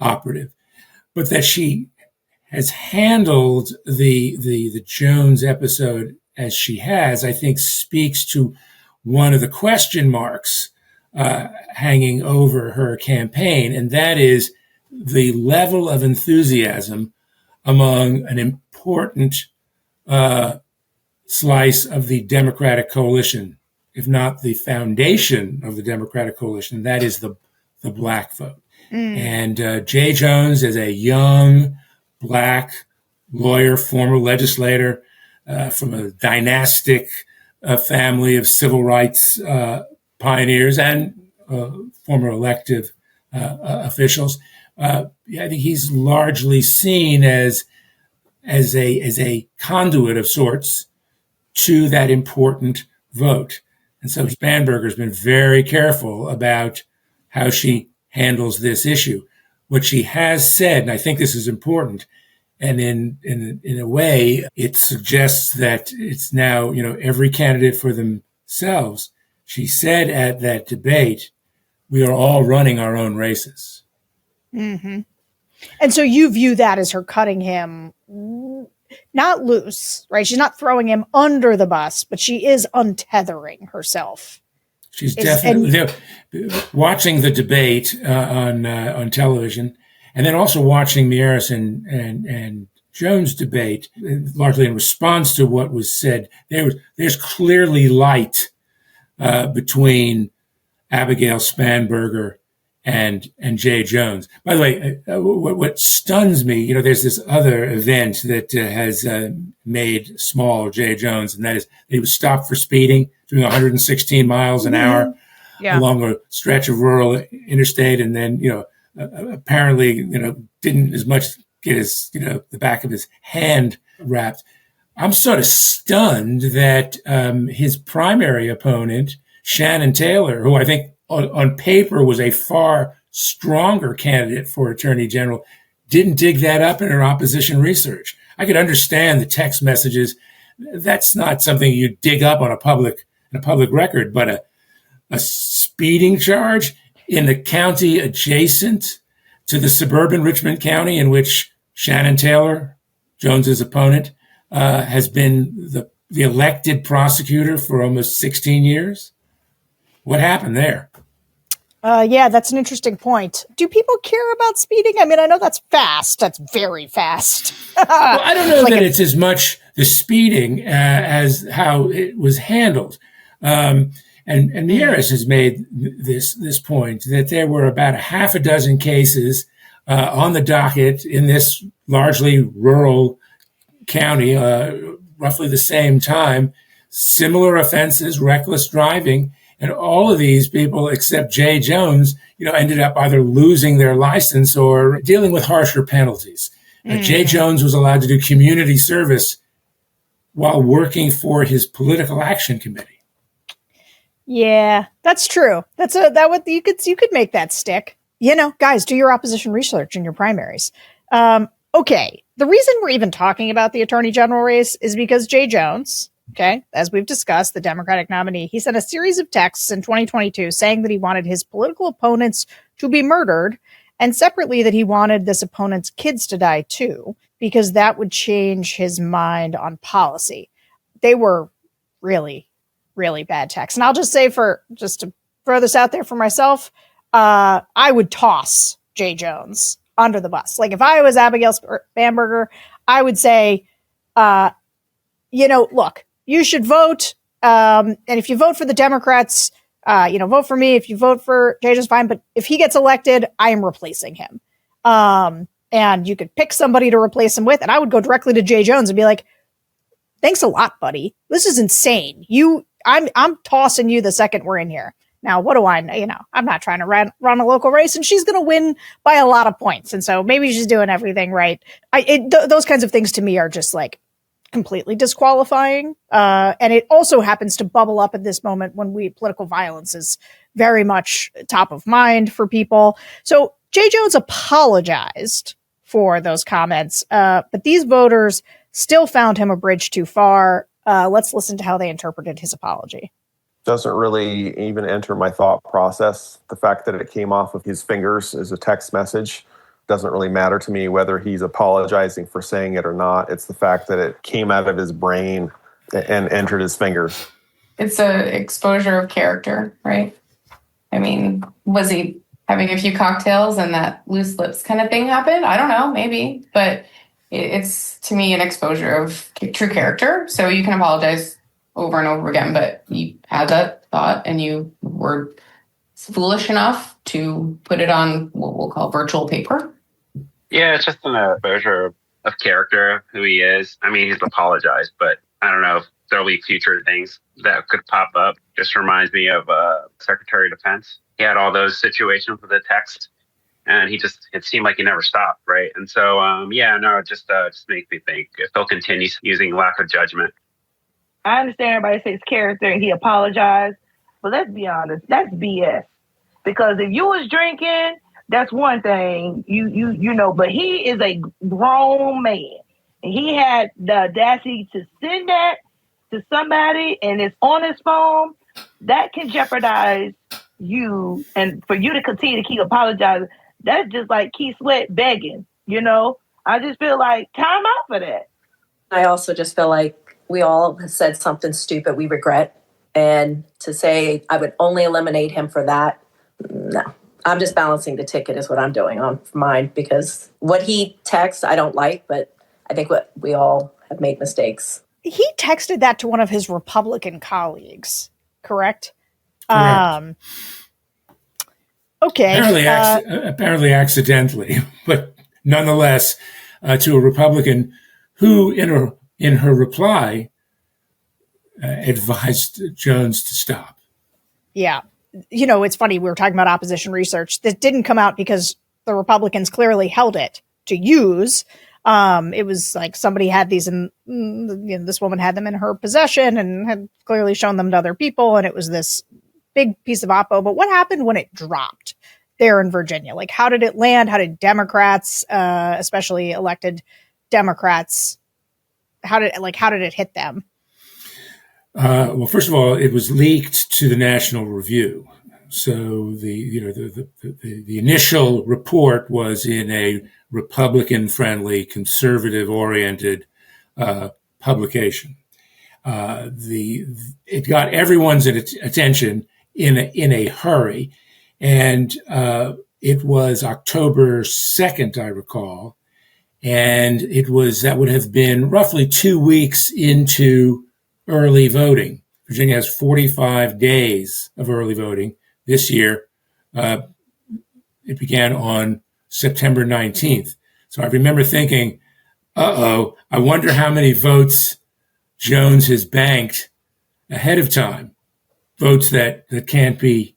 operative, but that she has handled the Jones episode as she has, I think speaks to one of the question marks hanging over her campaign, and that is the level of enthusiasm among an important slice of the Democratic coalition, if not the foundation of the Democratic coalition, that is the black vote. And Jay Jones is a young black lawyer, former legislator from a dynastic family of civil rights pioneers and former elective officials. I think he's largely seen as a conduit of sorts to that important vote. And so Spanberger's been very careful about how she handles this issue. What she has said, and I think this is important, and in a way, it suggests that it's now, every candidate for themselves. She said at that debate, we are all running our own races. Mm-hmm. And so you view that as her cutting him not loose, right? She's not throwing him under the bus, but she is untethering herself. She's definitely watching the debate on television, and then also watching Miyares and Jones debate, largely in response to what was said. There's clearly light between Abigail Spanberger and Jay Jones. By the way, what stuns me, there's this other event that has made small Jay Jones, and that is he was stopped for speeding, doing 116 miles an hour along a stretch of rural interstate, and then, apparently, didn't as much get his, the back of his hand wrapped. I'm sort of stunned that his primary opponent, Shannon Taylor, who I think on paper was a far stronger candidate for attorney general, didn't dig that up in her opposition research. I could understand the text messages. That's not something you dig up on a public record, but a speeding charge in the county adjacent to the suburban Richmond County in which Shannon Taylor, Jones's opponent, has been the elected prosecutor for almost 16 years. What happened there? That's an interesting point. Do people care about speeding? I mean, I know that's fast. That's very fast. Well, I don't know that it's as much the speeding as how it was handled. And Miyares has made this point that there were about a half a dozen cases on the docket in this largely rural county, roughly the same time, similar offenses, reckless driving, And all of these people, except Jay Jones, ended up either losing their license or dealing with harsher penalties. Jay Jones was allowed to do community service while working for his political action committee. Yeah, that's true. You could make that stick. Guys, do your opposition research in your primaries. Okay. The reason we're even talking about the attorney general race is because Jay Jones, okay, as we've discussed, the Democratic nominee, he sent a series of texts in 2022 saying that he wanted his political opponents to be murdered, and separately that he wanted this opponent's kids to die too, because that would change his mind on policy. They were really, really bad texts. And I'll just say, just to throw this out there for myself, I would toss Jay Jones under the bus. Like if I was Abigail Spanberger, I would say, look, you should vote. And if you vote for the Democrats, vote for me. If you vote for Jay Jones, fine. But if he gets elected, I am replacing him. And you could pick somebody to replace him with. And I would go directly to Jay Jones and be like, thanks a lot, buddy. This is insane. I'm tossing you the second we're in here. Now, what do I know? I'm not trying to run a local race, and she's going to win by a lot of points. And so maybe she's doing everything right. Those kinds of things to me are just like completely disqualifying. And it also happens to bubble up at this moment when political violence is very much top of mind for people. So Jay Jones apologized for those comments, but these voters still found him a bridge too far. Let's listen to how they interpreted his apology. Doesn't really even enter my thought process. The fact that it came off of his fingers as a text message doesn't really matter to me whether he's apologizing for saying it or not. It's the fact that it came out of his brain and entered his fingers. It's an exposure of character, right? I mean, was he having a few cocktails and that loose lips kind of thing happened? I don't know, maybe. But it's, to me, an exposure of true character. So you can apologize over and over again, but you had that thought and you were foolish enough to put it on what we'll call virtual paper. Yeah, it's just an exposure of character, who he is. I mean, he's apologized, but I don't know if there'll be future things that could pop up. Just reminds me of Secretary of Defense. He had all those situations with the text, and it seemed like he never stopped, right? And so, it just makes me think if he'll continue using lack of judgment. I understand everybody says character and he apologized, but let's be honest, that's BS. Because if you was drinking, that's one thing, but he is a grown man. And he had the audacity to send that to somebody and it's on his phone. That can jeopardize you. And for you to continue to keep apologizing, that's just like Keith Sweat begging, I just feel like time out for that. I also just feel like we all have said something stupid we regret. And to say I would only eliminate him for that, no. I'm just balancing the ticket is what I'm doing on mine, because what he texts I don't like, but I think we all have made mistakes. He texted that to one of his Republican colleagues, correct? Correct. Okay. Apparently accidentally, but nonetheless, to a Republican who, in her reply, advised Jones to stop. Yeah. It's funny. We were talking about opposition research. That didn't come out because the Republicans clearly held it to use. It was like somebody had these and this woman had them in her possession and had clearly shown them to other people. And it was this big piece of oppo. But what happened when it dropped there in Virginia? Like, how did it land? How did Democrats, especially elected Democrats, how did it hit them? Well, first of all, it was leaked to the National Review. So the initial report was in a Republican-friendly, conservative-oriented publication. It got everyone's attention in a hurry, and it was October 2nd, I recall, and that would have been roughly 2 weeks into early voting. Virginia has 45 days of early voting this year. It began on September 19th. So I remember thinking, I wonder how many votes Jones has banked ahead of time. votes that can't be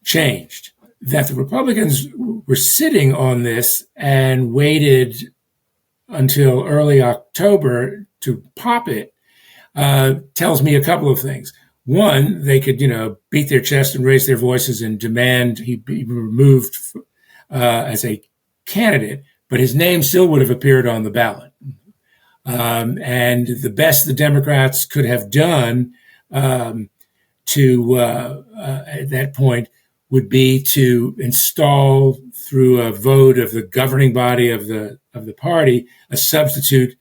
changed. That the Republicans were sitting on this and waited until early October to pop it tells me a couple of things. One, they could, beat their chest and raise their voices and demand he be removed as a candidate, but his name still would have appeared on the ballot. And the best the Democrats could have done at that point would be to install through a vote of the governing body of the party a substitute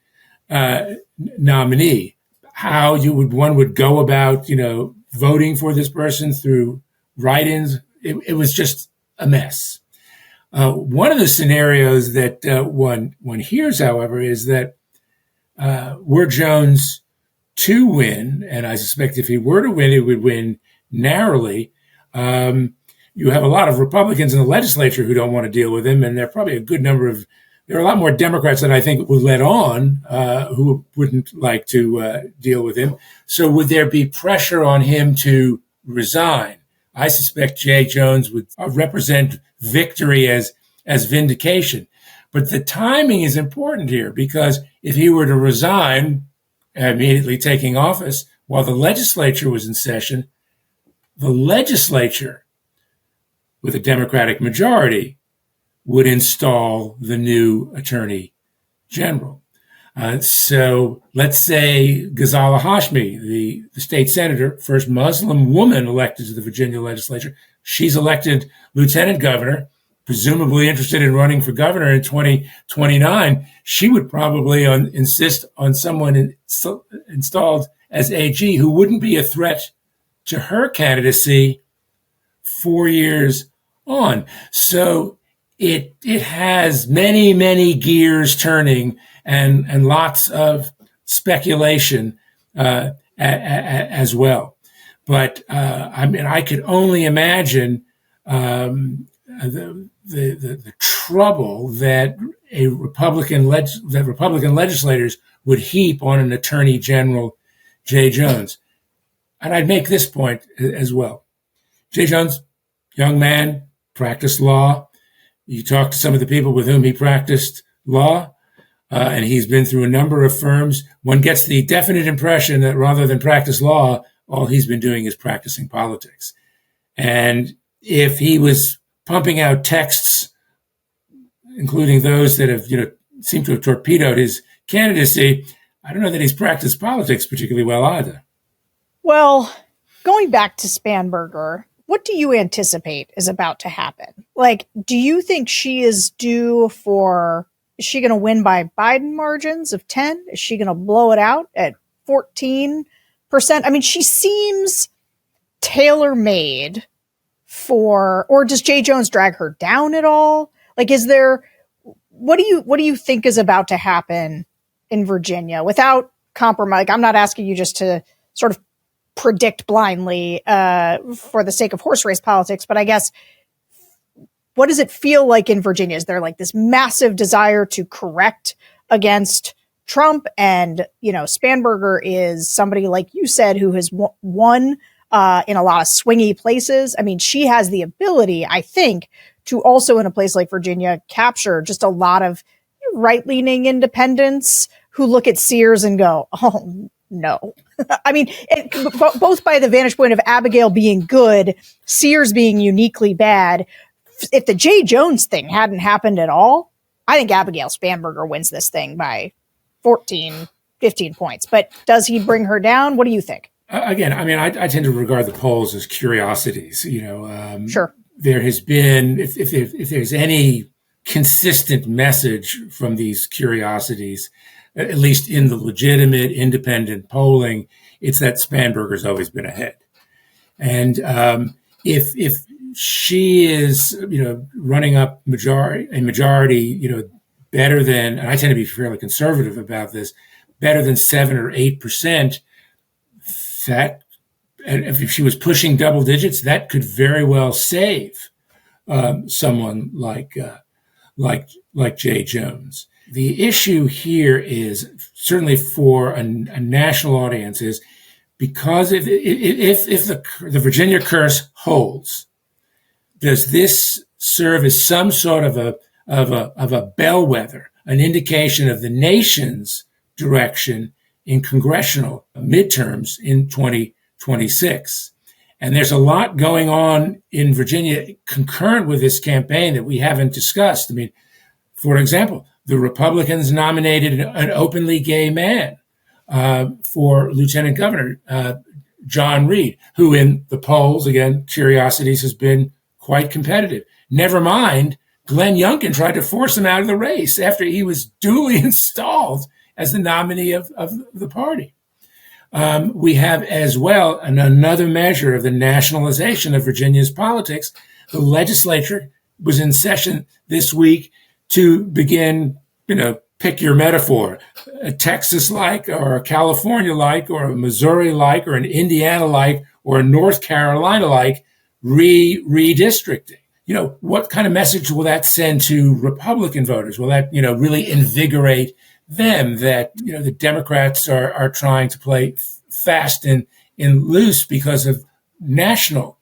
nominee. How one would go about voting for this person through write-ins, it was just a mess. One of the scenarios that one hears, however, is that were Jones to win, and I suspect if he were to win, he would win narrowly. You have a lot of Republicans in the legislature who don't want to deal with him, and there are probably there are a lot more Democrats that I think would let on who wouldn't like to deal with him. So would there be pressure on him to resign? I suspect Jay Jones would represent victory as vindication. But the timing is important here, because if he were to resign, immediately taking office while the legislature was in session, the legislature with a Democratic majority would install the new attorney general. So let's say Ghazala Hashmi, the state senator, first Muslim woman elected to the Virginia legislature, she's elected lieutenant governor, presumably interested in running for governor in 2029. She would probably insist on someone installed as AG who wouldn't be a threat to her candidacy 4 years on. So it has many, many gears turning and lots of speculation as well. But I could only imagine the trouble that Republican legislators would heap on an Attorney General Jay Jones. And I'd make this point as well. Jay Jones, young man, practiced law. You talk to some of the people with whom he practiced law, and he's been through a number of firms. One gets the definite impression that rather than practice law, all he's been doing is practicing politics. And if he was pumping out texts, including those that have, seem to have torpedoed his candidacy, I don't know that he's practiced politics particularly well either. Well, going back to Spanberger, what do you anticipate is about to happen? Do you think she is due for, is she going to win by Biden margins of 10? Is she going to blow it out at 14%? I mean, she seems tailor-made for, or does Jay Jones drag her down at all? What do you think is about to happen in Virginia without compromise? I'm not asking you just to sort of predict blindly for the sake of horse race politics, but I guess, what does it feel like in Virginia? Is there this massive desire to correct against Trump? And, Spanberger is somebody, like you said, who has won in a lot of swingy places. I mean, she has the ability, I think, to also in a place like Virginia capture just a lot of right-leaning independents who look at Sears and go, oh, no. I mean, both by the vantage point of Abigail being good, Sears being uniquely bad. If the Jay Jones thing hadn't happened at all, I think Abigail Spanberger wins this thing by 14, 15 points. But does he bring her down? What do you think? Again, I mean, I tend to regard the polls as curiosities. Sure. There has been, if there's any consistent message from these curiosities, at least in the legitimate independent polling, it's that Spanberger's always been ahead. And if she is, running up a majority, better than, and I tend to be fairly conservative about this, better than 7 or 8%, that, and if she was pushing double digits, that could very well save someone like Jay Jones. The issue here is, certainly for a national audience, is because if the Virginia curse holds, does this serve as some sort of a bellwether, an indication of the nation's direction in congressional midterms in 2026? And there's a lot going on in Virginia concurrent with this campaign that we haven't discussed. I mean, for example, the Republicans nominated an openly gay man for lieutenant governor, John Reed, who in the polls, again, curiosities, has been quite competitive. Never mind, Glenn Youngkin tried to force him out of the race after he was duly installed as the nominee of the party. We have as well another measure of the nationalization of Virginia's politics. The legislature was in session this week to begin, pick your metaphor, a Texas-like or a California-like or a Missouri-like or an Indiana-like or a North Carolina-like redistricting. What kind of message will that send to Republican voters? Will that, really invigorate them that, the Democrats are trying to play fast and loose because of national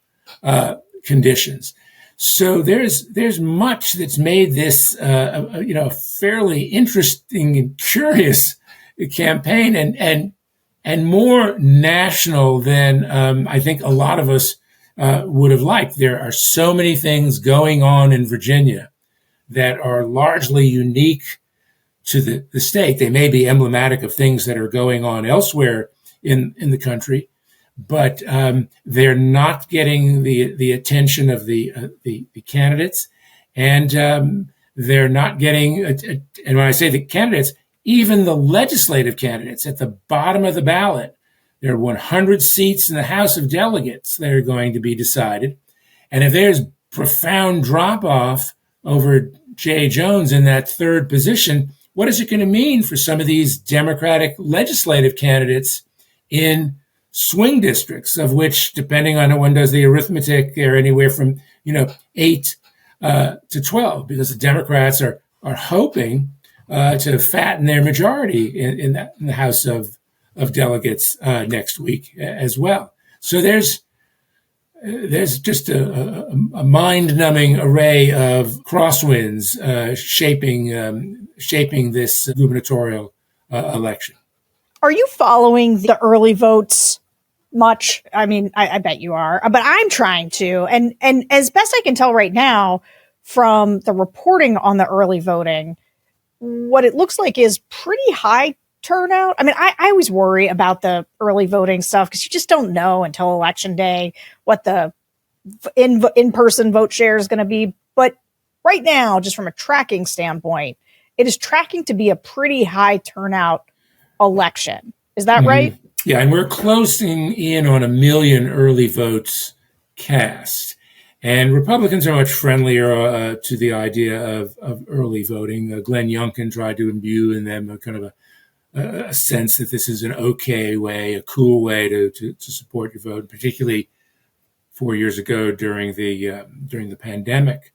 conditions? So there's much that's made this, a fairly interesting and curious campaign and more national than I think a lot of us would have liked. There are so many things going on in Virginia that are largely unique to the state. They may be emblematic of things that are going on elsewhere in the country, but they're not getting the attention of the candidates, and they're not getting. And when I say the candidates, even the legislative candidates at the bottom of the ballot, there are 100 seats in the House of Delegates that are going to be decided, and if there's profound drop off over Jay Jones in that third position, what is it going to mean for some of these Democratic legislative candidates in swing districts, of which, depending on one does the arithmetic, they're anywhere from 8 to 12, because the Democrats are hoping to fatten their majority in the House of Delegates next week as well. So there's just a mind-numbing array of crosswinds shaping this gubernatorial election. Are you following the early votes much? I mean, I bet you are, but I'm trying to. And as best I can tell right now from the reporting on the early voting, what it looks like is pretty high turnout. I mean, I always worry about the early voting stuff because you just don't know until election day what the in-person vote share is going to be. But right now, just from a tracking standpoint, it is tracking to be a pretty high turnout election. Is that right? Yeah, and we're closing in on 1 million early votes cast. And Republicans are much friendlier to the idea of early voting. Glenn Youngkin tried to imbue in them a kind of a sense that this is an okay way, a cool way to support your vote, particularly 4 years ago during the pandemic.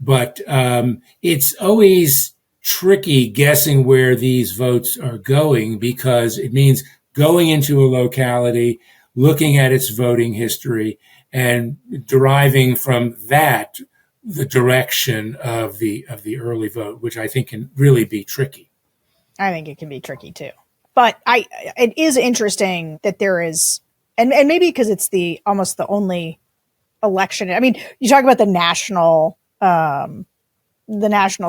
But it's always tricky guessing where these votes are going, because it means going into a locality, looking at its voting history, and deriving from that the direction of the early vote, which I think can really be tricky. I think it can be tricky too. But it is interesting that there is, and maybe because it's almost the only election. I mean, you talk about the national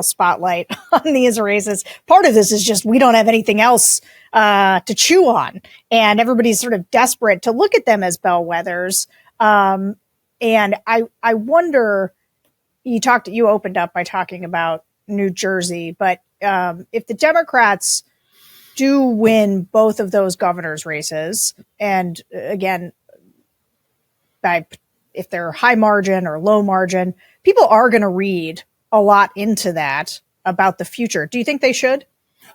spotlight on these races. Part of this is just we don't have anything else to chew on, and everybody's sort of desperate to look at them as bellwethers. And I wonder. You opened up by talking about New Jersey, but if the Democrats do win both of those governor's races, and again, if they're high margin or low margin, people are going to read a lot into that about the future. Do you think they should?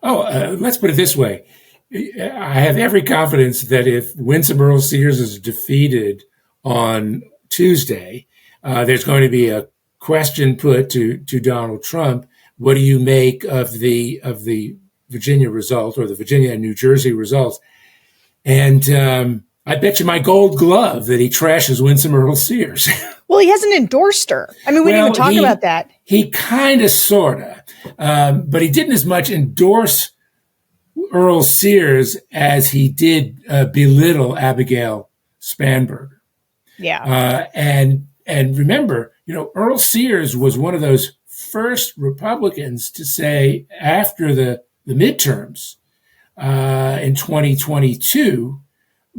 Let's put it this way. I have every confidence that if Winsome Earle-Sears is defeated on Tuesday, there's going to be a question put to Donald Trump. What do you make of the Virginia result, or the Virginia and New Jersey results? And I bet you my gold glove that he trashes Winsome Earle-Sears. Well, he hasn't endorsed her. I mean, we didn't even talk about that. He kind of, sort of, but he didn't as much endorse Earle-Sears as he did belittle Abigail Spanberger. Yeah. And remember, Earle-Sears was one of those first Republicans to say after the midterms in 2022,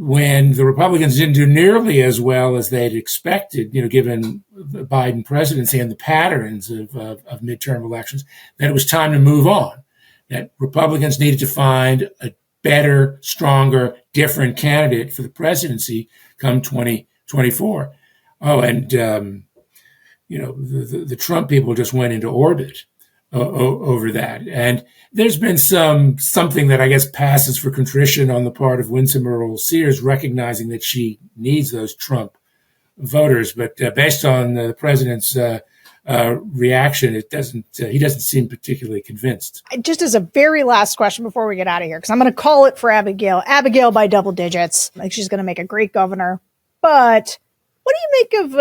when the Republicans didn't do nearly as well as they'd expected, given the Biden presidency and the patterns of midterm elections, that it was time to move on, that Republicans needed to find a better, stronger, different candidate for the presidency come 2024. Oh, and, the Trump people just went into orbit over that. And there's been something that I guess passes for contrition on the part of Winsome Earle-Sears, recognizing that she needs those Trump voters. But based on the president's reaction, he doesn't seem particularly convinced. Just as a very last question before we get out of here, because I'm going to call it for Abigail by double digits. Like, she's going to make a great governor. But what do you make of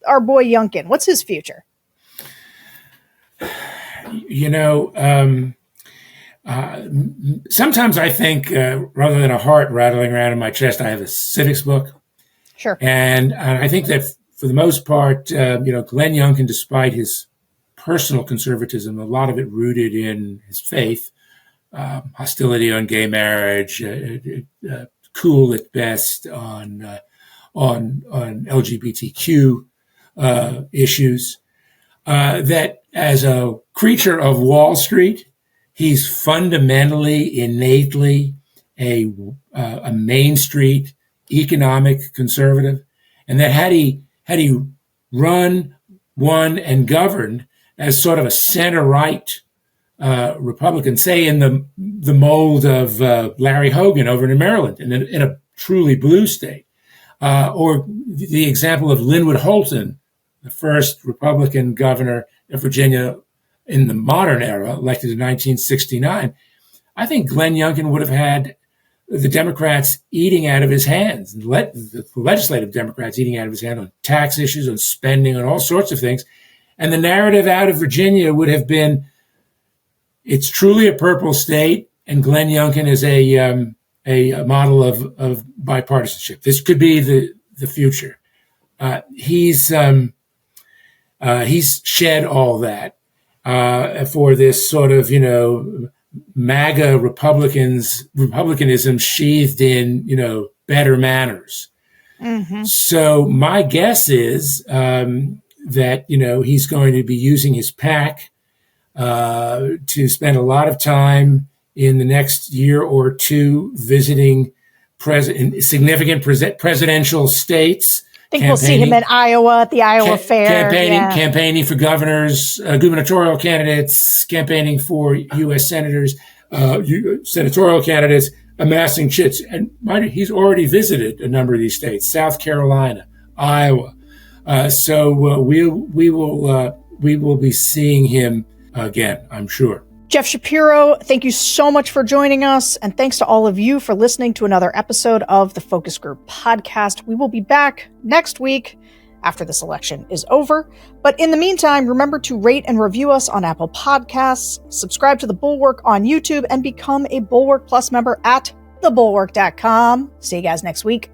our boy Youngkin? What's his future? Sometimes I think rather than a heart rattling around in my chest, I have a civics book. Sure. And I think that for the most part, Glenn Youngkin, despite his personal conservatism, a lot of it rooted in his faith, hostility on gay marriage, cool at best on LGBTQ issues, that as a creature of Wall Street, he's fundamentally, innately a Main Street economic conservative, and that had he run, won, and governed as sort of a center-right Republican, say in the mold of Larry Hogan over in Maryland, in a truly blue state, or the example of Linwood Holton, the first Republican governor of Virginia in the modern era, elected in 1969, I think Glenn Youngkin would have had the Democrats eating out of his hands, the legislative Democrats eating out of his hand on tax issues, on spending, on all sorts of things. And the narrative out of Virginia would have been, it's truly a purple state, and Glenn Youngkin is a model of bipartisanship. This could be the future. He's shed all that for this sort of, MAGA republicanism sheathed in, better manners. Mm-hmm. So my guess is that, he's going to be using his PAC to spend a lot of time in the next year or two visiting significant presidential states. I think we'll see him in Iowa at the Iowa Fair. Campaigning for governors, gubernatorial candidates, campaigning for U.S. senators, senatorial candidates, amassing chits. And he's already visited a number of these states: South Carolina, Iowa. So we will be seeing him again, I'm sure. Jeff Schapiro, thank you so much for joining us. And thanks to all of you for listening to another episode of the Focus Group podcast. We will be back next week after this election is over. But in the meantime, remember to rate and review us on Apple Podcasts, subscribe to The Bulwark on YouTube, and become a Bulwark Plus member at thebulwark.com. See you guys next week.